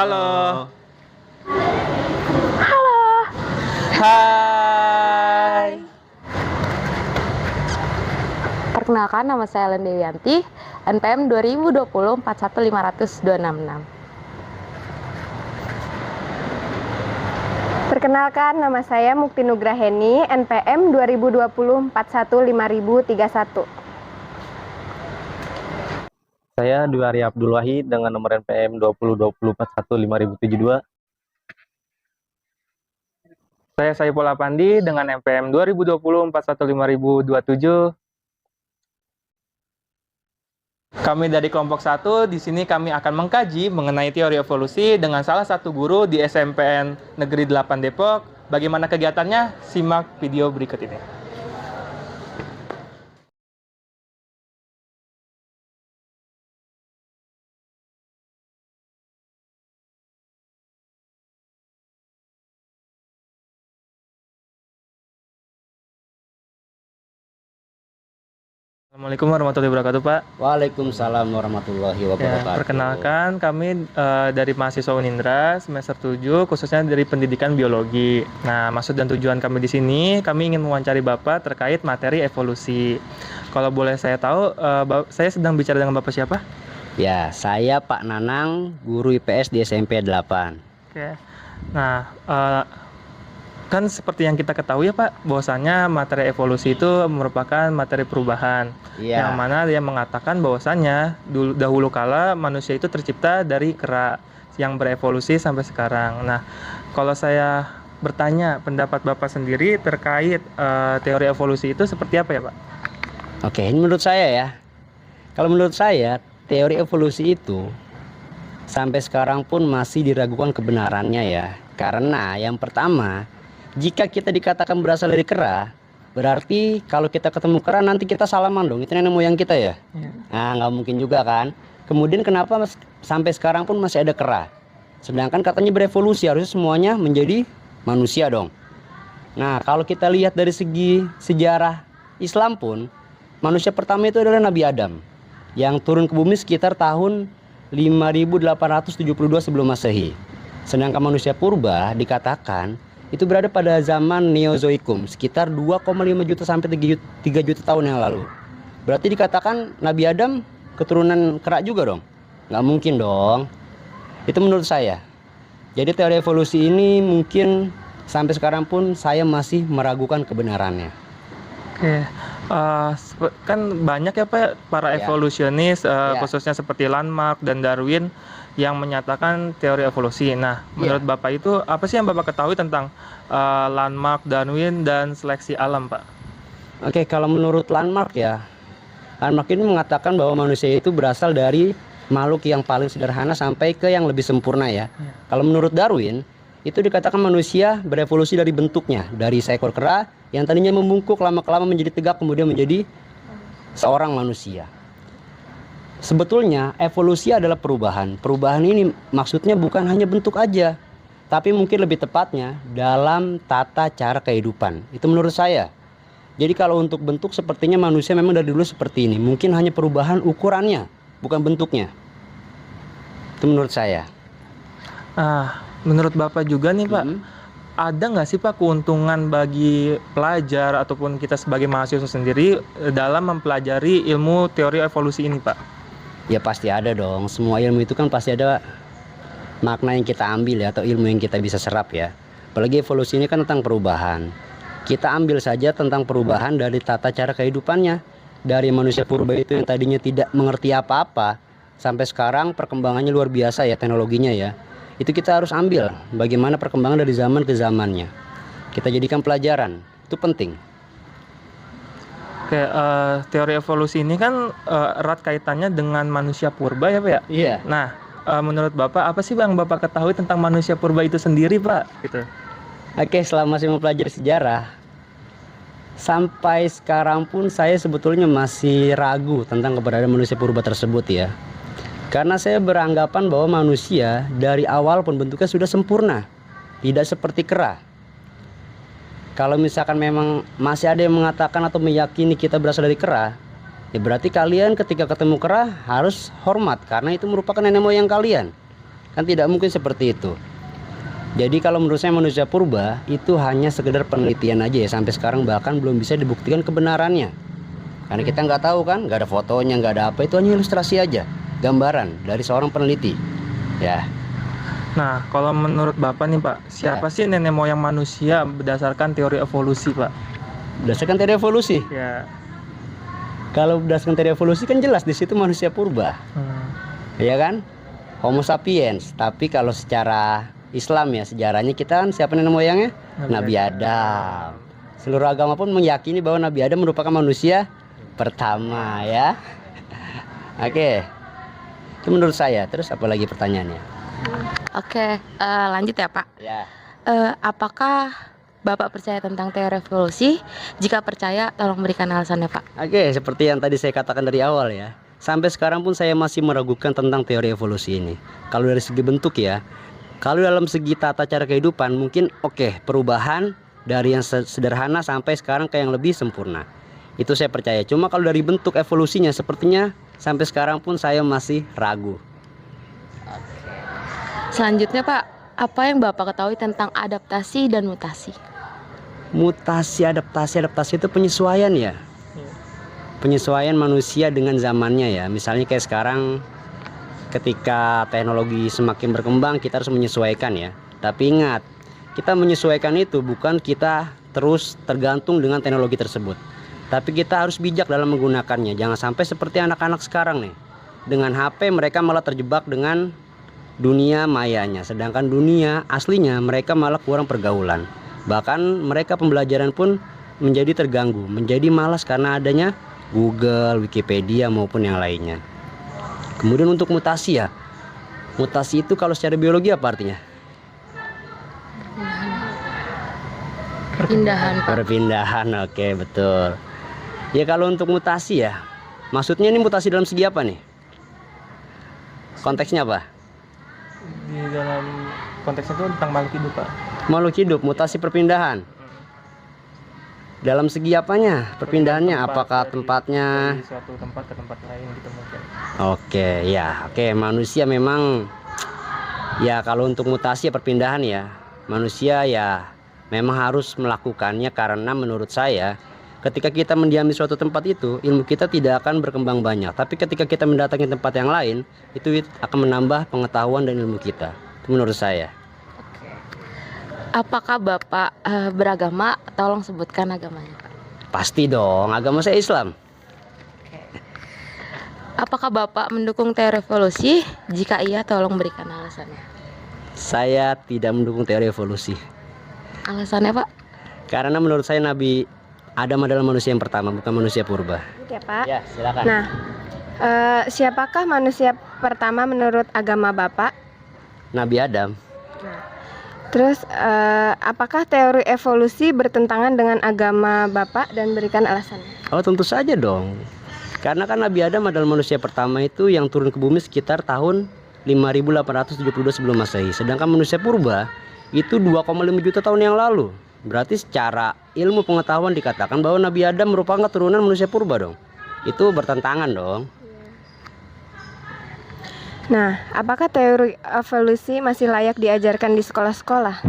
Halo. Halo. Hai. Perkenalkan, nama saya Ellen Dewianti, NPM 2020 4150266. Perkenalkan, nama saya Mukti Nugraheni, NPM 2020 4155031. Saya Dwi Ari Abdul Wahid dengan nomor NPM 2020415072. Saya Saiful Apandi dengan NPM 2020 4155027. Kami dari kelompok 1, di sini kami akan mengkaji mengenai teori evolusi dengan salah satu guru di SMPN Negeri 8 Depok. Bagaimana kegiatannya? Simak video berikut ini. Assalamualaikum warahmatullahi wabarakatuh, Pak. Waalaikumsalam warahmatullahi wabarakatuh. Perkenalkan, kami dari mahasiswa Unindra semester 7, khususnya dari pendidikan biologi. Nah, maksud dan tujuan kami di sini, kami ingin mewawancari Bapak terkait materi evolusi. Kalau boleh saya tahu, saya sedang bicara dengan Bapak siapa? Ya, saya Pak Nanang, guru IPS di SMP 8. Oke. Nah, kan seperti yang kita ketahui ya Pak, bahwasannya materi evolusi itu merupakan materi perubahan. Iya. Yang mana dia mengatakan bahwasannya dahulu kala manusia itu tercipta dari kera yang berevolusi sampai sekarang. Nah, kalau saya bertanya pendapat Bapak sendiri terkait teori evolusi itu seperti apa ya Pak? Oke, ini menurut saya ya. Kalau menurut saya, teori evolusi itu sampai sekarang pun masih diragukan kebenarannya ya. Karena yang pertama, jika kita dikatakan berasal dari kera, berarti kalau kita ketemu kera nanti kita salaman dong, itu nenek moyang kita ya. Nah, nggak mungkin juga kan. Kemudian kenapa sampai sekarang pun masih ada kera? Sedangkan katanya berevolusi, harusnya semuanya menjadi manusia dong. Nah, kalau kita lihat dari segi sejarah Islam pun, manusia pertama itu adalah Nabi Adam, yang turun ke bumi sekitar tahun 5872 sebelum Masehi. Sedangkan manusia purba dikatakan itu berada pada zaman Neozoikum, sekitar 2,5 juta sampai 3 juta tahun yang lalu. Berarti dikatakan Nabi Adam keturunan kera juga dong? Nggak mungkin dong. Itu menurut saya. Jadi teori evolusi ini mungkin sampai sekarang pun saya masih meragukan kebenarannya. Oke. Kan banyak ya Pak para evolusionis, khususnya seperti Landmark dan Darwin yang menyatakan teori evolusi. Nah, menurut Bapak itu apa sih yang Bapak ketahui tentang Landmark, Darwin, dan seleksi alam, Pak? Oke, kalau menurut Landmark ya, Landmark ini mengatakan bahwa manusia itu berasal dari makhluk yang paling sederhana sampai ke yang lebih sempurna ya. Kalau menurut Darwin, itu dikatakan manusia berevolusi dari bentuknya, dari seekor kera yang tadinya membungkuk lama-kelamaan menjadi tegak kemudian menjadi seorang manusia. Sebetulnya evolusi adalah perubahan. Perubahan ini maksudnya bukan hanya bentuk aja, tapi mungkin lebih tepatnya dalam tata cara kehidupan. Itu menurut saya. Jadi kalau untuk bentuk sepertinya manusia memang dari dulu seperti ini. Mungkin hanya perubahan ukurannya, bukan bentuknya. Itu menurut saya. Menurut Bapak juga nih Pak, ada nggak sih Pak keuntungan bagi pelajar ataupun kita sebagai mahasiswa sendiri dalam mempelajari ilmu teori evolusi ini Pak? Ya pasti ada dong. Semua ilmu itu kan pasti ada makna yang kita ambil ya, atau ilmu yang kita bisa serap ya. Apalagi evolusi ini kan tentang perubahan. Kita ambil saja tentang perubahan dari tata cara kehidupannya. Dari manusia purba itu yang tadinya tidak mengerti apa-apa, sampai sekarang perkembangannya luar biasa ya teknologinya ya. Itu kita harus ambil bagaimana perkembangan dari zaman ke zamannya. Kita jadikan pelajaran, itu penting. Oke, teori evolusi ini kan erat kaitannya dengan manusia purba ya Pak ya? Iya. Nah, menurut Bapak apa sih yang Bapak ketahui tentang manusia purba itu sendiri Pak? Gitu. Oke, selama saya mempelajari sejarah, sampai sekarang pun saya sebetulnya masih ragu tentang keberadaan manusia purba tersebut ya. Karena saya beranggapan bahwa manusia dari awal pun bentuknya sudah sempurna, tidak seperti kera. Kalau misalkan memang masih ada yang mengatakan atau meyakini kita berasal dari kera, ya berarti kalian ketika ketemu kera harus hormat, karena itu merupakan nenek moyang kalian. Kan tidak mungkin seperti itu. Jadi kalau menurut saya manusia purba itu hanya sekedar penelitian aja ya, sampai sekarang bahkan belum bisa dibuktikan kebenarannya. Karena kita nggak tahu kan, nggak ada fotonya, nggak ada apa, itu hanya ilustrasi aja, gambaran dari seorang peneliti. Ya. Nah, kalau menurut Bapak nih Pak, siapa sih nenek moyang manusia berdasarkan teori evolusi Pak? Berdasarkan teori evolusi. Ya. Kalau berdasarkan teori evolusi kan jelas di situ manusia purba. Ya kan? Homo sapiens. Tapi kalau secara Islam ya, sejarahnya kita kan siapa nenek moyangnya? Nabi Adam. Seluruh agama pun meyakini bahwa Nabi Adam merupakan manusia pertama ya. Oke. Itu menurut saya. Terus apa lagi pertanyaannya? Oke, lanjut ya Pak. Ya. Apakah Bapak percaya tentang teori evolusi? Jika percaya, tolong berikan alasannya Pak. Oke, seperti yang tadi saya katakan dari awal ya. Sampai sekarang pun saya masih meragukan tentang teori evolusi ini. Kalau dari segi bentuk ya, kalau dalam segi tata cara kehidupan mungkin oke, perubahan dari yang sederhana sampai sekarang ke yang lebih sempurna. Itu saya percaya. Cuma kalau dari bentuk evolusinya sepertinya sampai sekarang pun saya masih ragu. Selanjutnya Pak, apa yang Bapak ketahui tentang adaptasi dan mutasi? Mutasi, adaptasi itu penyesuaian ya. Penyesuaian manusia dengan zamannya ya. Misalnya kayak sekarang ketika teknologi semakin berkembang kita harus menyesuaikan ya. Tapi ingat, kita menyesuaikan itu bukan kita terus tergantung dengan teknologi tersebut. Tapi kita harus bijak dalam menggunakannya. Jangan sampai seperti anak-anak sekarang nih. Dengan HP mereka malah terjebak dengan dunia mayanya. Sedangkan dunia aslinya mereka malah kurang pergaulan. Bahkan mereka pembelajaran pun menjadi terganggu, menjadi malas karena adanya Google, Wikipedia maupun yang lainnya. Kemudian untuk mutasi ya. Mutasi itu kalau secara biologi apa artinya? Perpindahan Pak. Perpindahan, oke betul. Ya kalau untuk mutasi ya, maksudnya ini mutasi dalam segi apa nih? Konteksnya apa? Di dalam konteks itu tentang makhluk hidup Pak. Makhluk hidup, mutasi perpindahan. Dalam segi apanya? Perpindahannya, apakah tempatnya? Dari suatu tempat ke tempat lain gitu mungkin. Oke, ya, oke. Manusia memang, ya kalau untuk mutasi ya perpindahan ya, manusia ya memang harus melakukannya karena menurut saya, ketika kita mendiami suatu tempat itu, ilmu kita tidak akan berkembang banyak. Tapi ketika kita mendatangi tempat yang lain, itu akan menambah pengetahuan dan ilmu kita. Itu menurut saya. Apakah Bapak beragama? Tolong sebutkan agamanya Pak. Pasti dong, agama saya Islam. Apakah Bapak mendukung teori evolusi? Jika iya, tolong berikan alasannya. Saya tidak mendukung teori evolusi. Alasannya Pak? Karena menurut saya Nabi Adam adalah manusia yang pertama, bukan manusia purba. Ya Pak. Ya, silakan. Nah, siapakah manusia pertama menurut agama Bapak? Nabi Adam. Terus apakah teori evolusi bertentangan dengan agama Bapak dan berikan alasannya? Oh tentu saja dong. Karena kan Nabi Adam adalah manusia pertama itu yang turun ke bumi sekitar tahun 5872 sebelum Masehi. Sedangkan manusia purba itu 2,5 juta tahun yang lalu. Berarti secara ilmu pengetahuan dikatakan bahwa Nabi Adam merupakan keturunan manusia purba dong. Itu bertentangan dong. Nah, apakah teori evolusi masih layak diajarkan di sekolah-sekolah?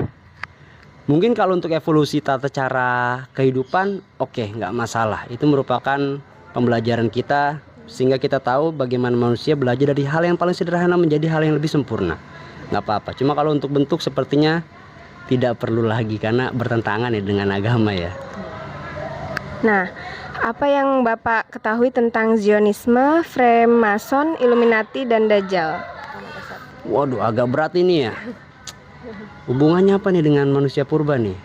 Mungkin kalau untuk evolusi tata cara kehidupan, oke, nggak masalah. Itu merupakan pembelajaran kita sehingga kita tahu bagaimana manusia belajar dari hal yang paling sederhana menjadi hal yang lebih sempurna. Nggak apa-apa. Cuma kalau untuk bentuk sepertinya tidak perlu lagi karena bertentangan ya dengan agama ya. Nah, apa yang Bapak ketahui tentang Zionisme, Freemason, Illuminati, dan Dajjal? Waduh, agak berat ini ya. Hubungannya apa nih dengan manusia purba nih?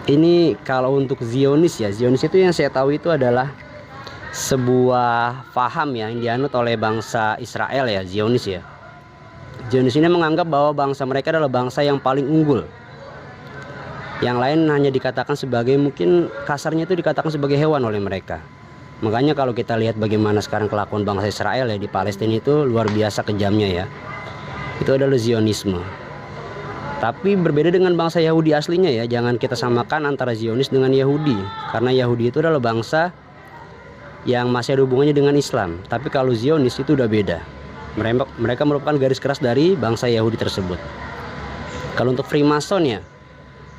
Ini kalau untuk Zionis ya, Zionis itu yang saya tahu itu adalah sebuah paham ya yang dianut oleh bangsa Israel ya, Zionis ya. Zionis ini menganggap bahwa bangsa mereka adalah bangsa yang paling unggul. Yang lain hanya dikatakan sebagai, mungkin kasarnya itu dikatakan sebagai hewan oleh mereka. Makanya kalau kita lihat bagaimana sekarang kelakuan bangsa Israel ya di Palestina itu luar biasa kejamnya ya. Itu adalah Zionisme. Tapi berbeda dengan bangsa Yahudi aslinya ya. Jangan kita samakan antara Zionis dengan Yahudi. Karena Yahudi itu adalah bangsa yang masih ada hubungannya dengan Islam. Tapi kalau Zionis itu udah beda. Mereka merupakan garis keras dari bangsa Yahudi tersebut. Kalau untuk Freemason ya,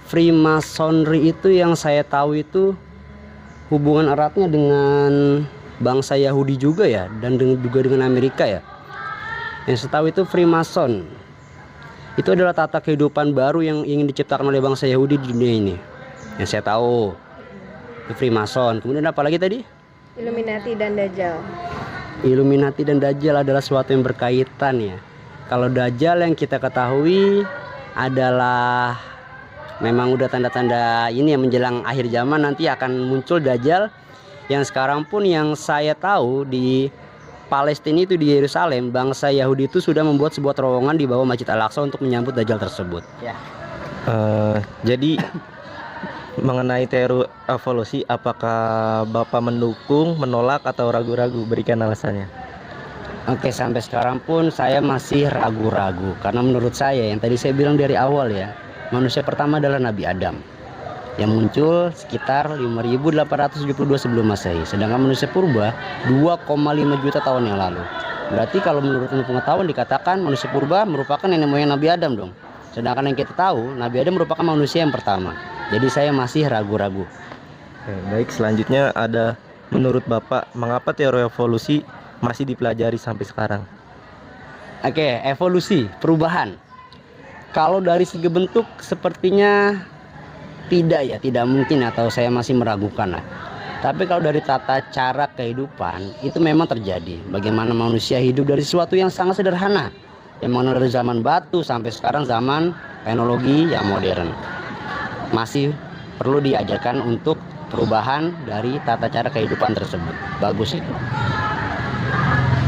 Freemasonry itu yang saya tahu itu hubungan eratnya dengan bangsa Yahudi juga ya, dan juga dengan Amerika ya. Yang saya tahu itu Freemason itu adalah tata kehidupan baru yang ingin diciptakan oleh bangsa Yahudi di dunia ini. Yang saya tahu itu Freemason. Kemudian apa lagi tadi? Illuminati dan Dajjal. Illuminati dan Dajjal adalah sesuatu yang berkaitan ya. Kalau Dajjal yang kita ketahui adalah memang udah tanda-tanda ini yang menjelang akhir zaman nanti akan muncul Dajjal. Yang sekarang pun yang saya tahu di Palestina itu, di Yerusalem, bangsa Yahudi itu sudah membuat sebuah terowongan di bawah Masjid Al-Aqsa untuk menyambut Dajjal tersebut ya. Jadi mengenai teori evolusi, apakah Bapak mendukung, menolak, atau ragu-ragu? Berikan alasannya. Oke, sampai sekarang pun saya masih ragu-ragu. Karena menurut saya, yang tadi saya bilang dari awal ya, manusia pertama adalah Nabi Adam, yang muncul sekitar 5872 sebelum Masehi. Sedangkan manusia purba 2,5 juta tahun yang lalu. Berarti kalau menurut ilmu pengetahuan dikatakan manusia purba merupakan nenek moyang Nabi Adam dong. Sedangkan yang kita tahu, Nabi Adam merupakan manusia yang pertama. Jadi saya masih ragu-ragu. Baik, selanjutnya ada, menurut Bapak, mengapa teori evolusi masih dipelajari sampai sekarang? Oke, evolusi, perubahan. Kalau dari segi bentuk sepertinya tidak mungkin, atau saya masih meragukan lah. Tapi kalau dari tata cara kehidupan itu memang terjadi. Bagaimana manusia hidup dari sesuatu yang sangat sederhana, yang mana dari zaman batu sampai sekarang zaman teknologi yang modern. Masih perlu diajarkan untuk perubahan dari tata cara kehidupan tersebut. Bagus itu.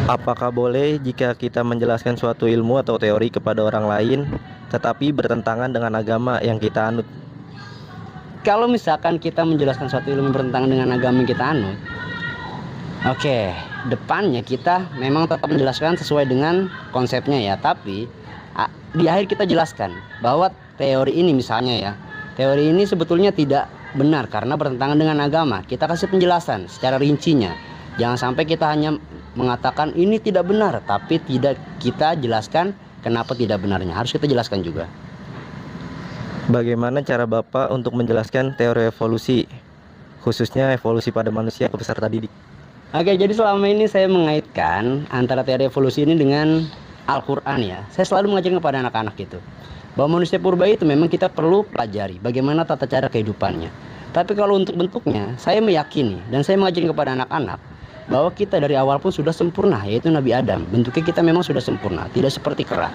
Apakah boleh jika kita menjelaskan suatu ilmu atau teori kepada orang lain tetapi bertentangan dengan agama yang kita anut? Kalau misalkan kita menjelaskan suatu ilmu bertentangan dengan agama yang kita anut, oke, depannya kita memang tetap menjelaskan sesuai dengan konsepnya ya. Tapi di akhir kita jelaskan bahwa teori ini misalnya ya, teori ini sebetulnya tidak benar karena bertentangan dengan agama. Kita kasih penjelasan secara rincinya. Jangan sampai kita hanya mengatakan ini tidak benar, tapi tidak kita jelaskan kenapa tidak benarnya. Harus kita jelaskan juga. Bagaimana cara Bapak untuk menjelaskan teori evolusi, khususnya evolusi pada manusia ke peserta didik? Oke, jadi selama ini saya mengaitkan antara teori evolusi ini dengan Al-Quran ya. Saya selalu mengajarkan kepada anak-anak itu bahwa manusia purba itu memang kita perlu pelajari bagaimana tata cara kehidupannya. Tapi kalau untuk bentuknya, saya meyakini dan saya mengajarkan kepada anak-anak bahwa kita dari awal pun sudah sempurna, yaitu Nabi Adam. Bentuknya kita memang sudah sempurna, tidak seperti kera.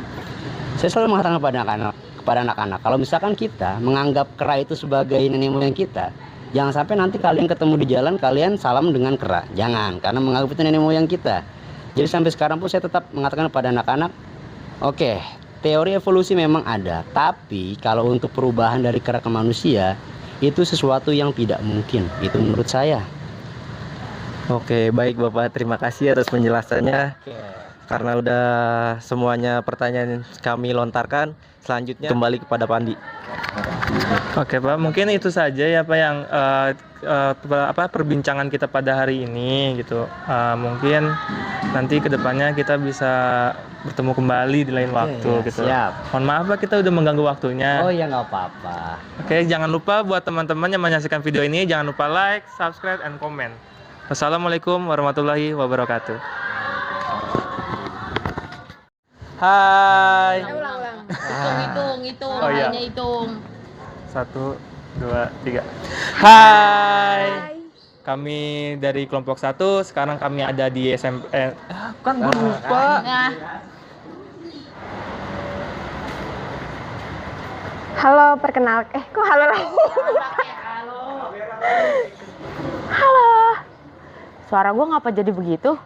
Saya selalu mengatakan kepada anak-anak, kalau misalkan kita menganggap kera itu sebagai nenek moyang kita, jangan sampai nanti kalian ketemu di jalan kalian salam dengan kera. Jangan, karena menganggap itu nenek moyang kita. Jadi sampai sekarang pun saya tetap mengatakan kepada anak-anak, oke, teori evolusi memang ada, tapi kalau untuk perubahan dari kera ke manusia itu sesuatu yang tidak mungkin. Itu menurut saya. Oke, baik Bapak, terima kasih atas penjelasannya. Karena udah semuanya pertanyaan kami lontarkan, selanjutnya kembali kepada Pandi. Oke Pak, mungkin itu saja ya Pak yang perbincangan kita pada hari ini gitu. Mungkin nanti kedepannya kita bisa bertemu kembali di lain waktu ya, gitu. Siap. Mohon maaf Pak, kita udah mengganggu waktunya. Oh ya, nggak apa-apa. Oke, jangan lupa buat teman-teman yang menyaksikan video ini, jangan lupa like, subscribe, and comment. Wassalamualaikum warahmatullahi wabarakatuh. Hai. Hitung, Oh, iya. hanya hitung. 1, 2, 3. Hai. Kami dari kelompok 1, sekarang kami ada di SMP. Kan gue lupa. Nah, Halo, perkenalkan. Kok halo lagi? Halo. suara gua ngapa jadi begitu?